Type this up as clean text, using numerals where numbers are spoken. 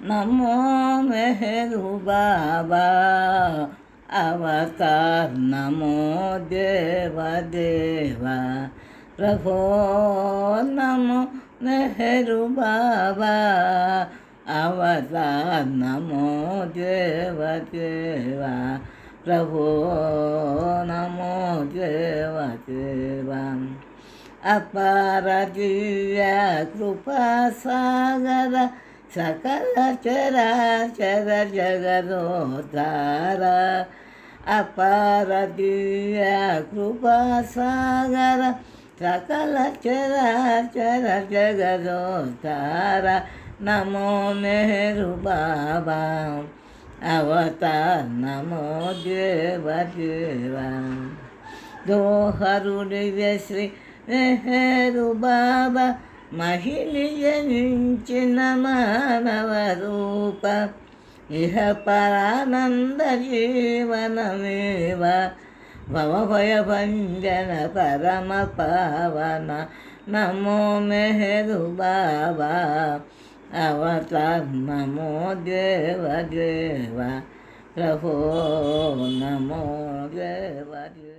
नमो मेहरू बाबा अवतार नमो देव देवा प्रभो नमो मेहरू बाबा अवतार नमो देव देवा प्रभो नमो देव देवा अपार दिव्य कृपा सागर सकल चराचर जगदोद्धार अपार दिव्य कृपा सागर सकल चराचर जगदोद्धार नमो मेहरू बाबा अवतार नमो देव देवा दोहरु दिव्य श्री मेहरू बाबा महिनि जनिंచిన మానవ రూప ఇహ పరానంద జీవనమేవ భవభయ భంజన పరమ పావన నమో మెహరు బాబా అవతార్ నమో దేవ దేవ ప్రభో నమో దేవ దేవ